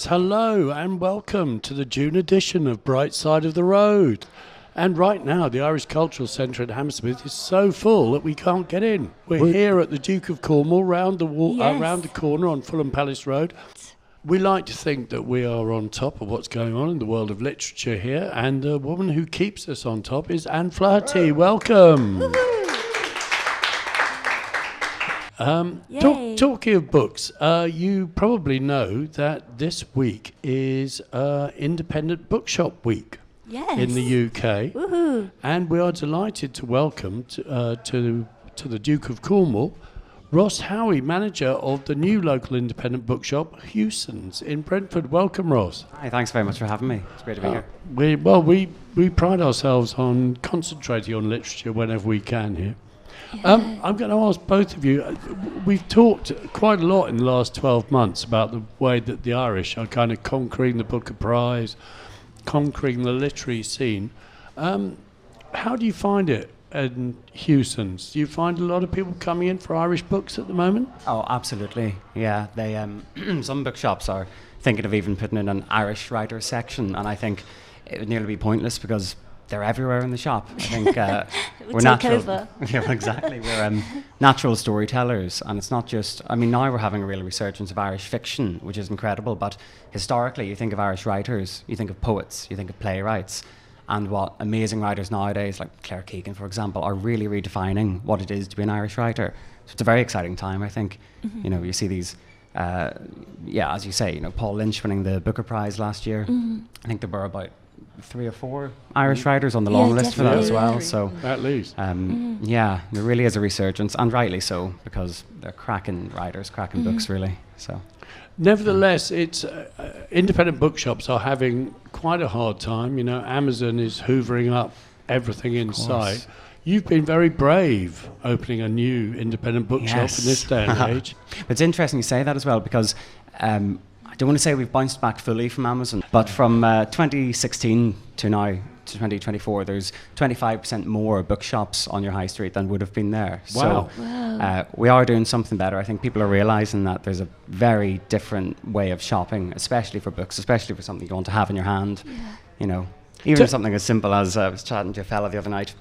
hello and welcome to the June edition of Bright Side of the Road. And right now, the Irish Cultural Centre at Hammersmith is so full that we can't get in. We're here at the Duke of Cornwall, round the corner on Fulham Palace Road. We like to think that we are on top of what's going on in the world of literature here, and the woman who keeps us on top is Anne Flaherty. Welcome. Talking of books, you probably know that this week is Independent Bookshop Week in the UK. Woohoo. And we are delighted to welcome to the Duke of Cornwall, Ross Hoey, manager of the new local independent bookshop, Hewson's in Brentford. Welcome, Ross. Hi, thanks very much for having me. It's great to be here. We pride ourselves on concentrating on literature whenever we can here. Yeah. I'm going to ask both of you, we've talked quite a lot in the last 12 months about the way that the Irish are kind of conquering the Booker Prize, conquering the literary scene. How do you find it in Hewson's? Do you find a lot of people coming in for Irish books at the moment? Oh, absolutely. Yeah, they some bookshops are thinking of even putting in an Irish writer section, and I think it would nearly be pointless because they're everywhere in the shop. I think we're natural. Over. Yeah, exactly. We're natural storytellers, and it's not just. I mean, now we're having a real resurgence of Irish fiction, which is incredible. But historically, you think of Irish writers, you think of poets, you think of playwrights, and what amazing writers nowadays, like Claire Keegan, for example, are really redefining what it is to be an Irish writer. So it's a very exciting time, I think. Mm-hmm. You know, you see these. As you say, you know, Paul Lynch winning the Booker Prize last year. Mm-hmm. I think there were about 3 or 4 Irish writers on the long list for that as well. So at least, there really is a resurgence, and rightly so, because they're cracking writers, cracking books, really. So, nevertheless, it's independent bookshops are having quite a hard time. You know, Amazon is hoovering up everything in sight. You've been very brave opening a new independent bookshop in this day and age. It's interesting you say that as well, because I don't want to say we've bounced back fully from Amazon, but from 2016 to now to 2024, there's 25% more bookshops on your high street than would have been there. Wow. So we are doing something better. I think people are realising that there's a very different way of shopping, especially for books, especially for something you want to have in your hand. Yeah. You know, even something as simple as I was chatting to a fella the other night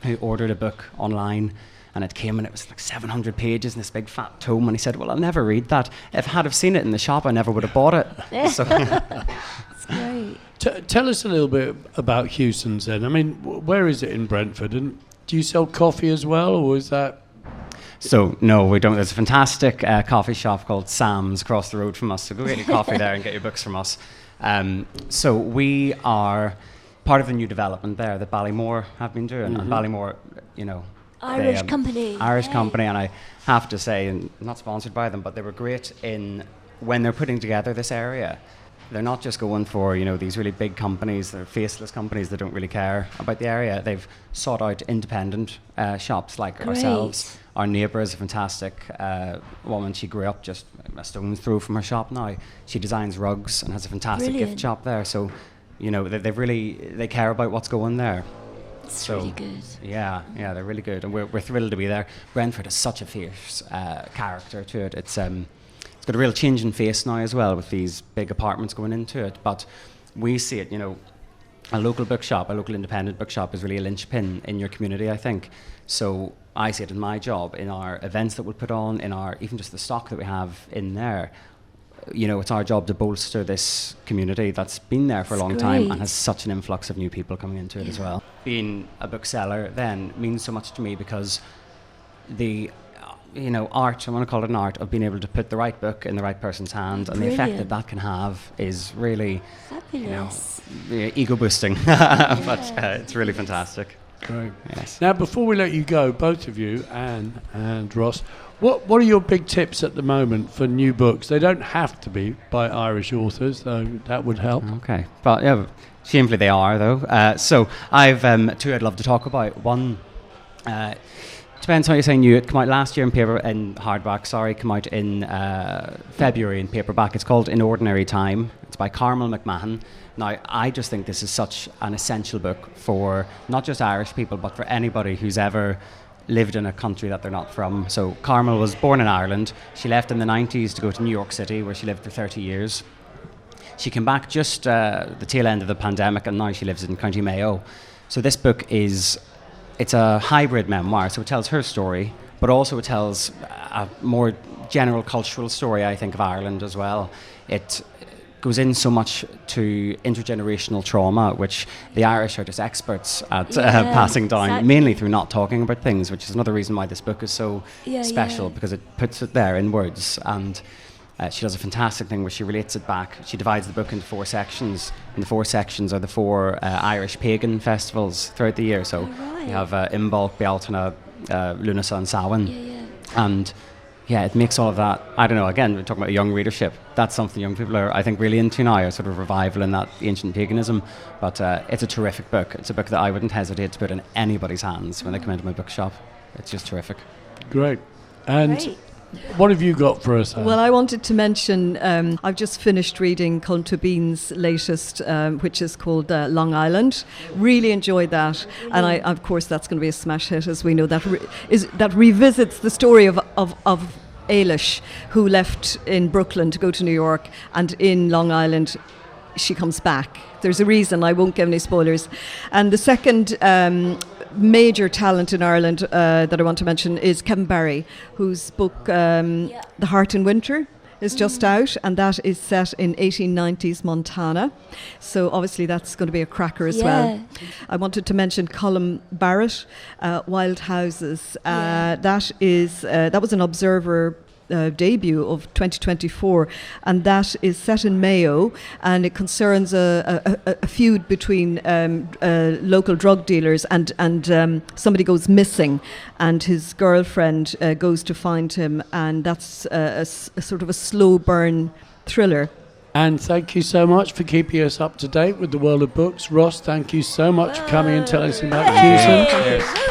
who ordered a book online, and it came and it was like 700 pages in this big fat tome, and he said, well, I'll never read that. If I had have seen it in the shop, I never would have bought it. So That's great. Tell us a little bit about Hewson's then. I mean, where is it in Brentford? And do you sell coffee as well, or is that... So, no, we don't. There's a fantastic coffee shop called Sam's across the road from us, so go get your coffee there and get your books from us. So we are part of the new development there that Ballymore have been doing, and Ballymore, you know... Irish company, and I have to say, and not sponsored by them, but they were great in when they're putting together this area. They're not just going for, you know, these really big companies, they're faceless companies that don't really care about the area. They've sought out independent shops like ourselves. Our neighbour is a fantastic woman. She grew up just a stone's throw from her shop now. She designs rugs and has a fantastic gift shop there. So, you know, they care about what's going there. It's really good. Yeah, they're really good, and we're thrilled to be there. Brentford has such a fierce character to it. It's got a real change in face now as well, with these big apartments going into it. But we see it, you know, a local bookshop, a local independent bookshop is really a linchpin in your community, I think. So I see it in my job, in our events that we'll put on, in our even just the stock that we have in there. You know, it's our job to bolster this community that's been there for a long time and has such an influx of new people coming into it as well. Being a bookseller then means so much to me, because the art, I want to call it an art, of being able to put the right book in the right person's hand, and the effect that that can have is really fabulous. Ego boosting. But it's really fantastic. Great. Yes. Now, before we let you go, both of you, Anne and Ross, what are your big tips at the moment for new books? They don't have to be by Irish authors, though that would help. Okay. But yeah, shamefully they are, though. So I've 2 I'd love to talk about. One, depends how you say new. It came out last year in hardback, came out in February in paperback. It's called In Ordinary Time. It's by Carmel McMahon. Now, I just think this is such an essential book for not just Irish people, but for anybody who's ever lived in a country that they're not from. So Carmel was born in Ireland. She left in the 90s to go to New York City, where she lived for 30 years. she came back just the tail end of the pandemic, and now she lives in County Mayo. So this book it's a hybrid memoir, so it tells her story, but also it tells a more general cultural story, I think, of Ireland as well. It goes in so much to intergenerational trauma, which the Irish are just experts at passing down, exactly. mainly through not talking about things, which is another reason why this book is so special, because it puts it there in words. And she does a fantastic thing where she relates it back. She divides the book into 4 sections, and the 4 sections are the 4 Irish pagan festivals throughout the year. So you have Imbolc, Bealtaine, Lunasa and Samhain. And it makes all of that, I don't know, again, we're talking about a young readership. That's something young people are, I think, really into now, a sort of revival in that ancient paganism. But it's a terrific book. It's a book that I wouldn't hesitate to put in anybody's hands when they come into my bookshop. It's just terrific. Great. And what have you got for us, Anne? Well, I wanted to mention, I've just finished reading Colm Tóibín's latest, which is called Long Island. Really enjoyed that. And of course, that's going to be a smash hit, as we know. That revisits the story of Ailish, who left in Brooklyn to go to New York, and in Long Island she comes back. There's a reason, I won't give any spoilers. And the second major talent in Ireland that I want to mention is Kevin Barry, whose book The Heart in Winter is just out, and that is set in 1890s Montana. So obviously that's going to be a cracker as well. I wanted to mention Colm Barrett, Wild Houses. That was an Observer debut of 2024, and that is set in Mayo, and it concerns a feud between local drug dealers and somebody goes missing, and his girlfriend goes to find him, and that's a sort of a slow burn thriller. And thank you so much for keeping us up to date with the world of books. Ross, thank you so much for coming and telling us about Hewson.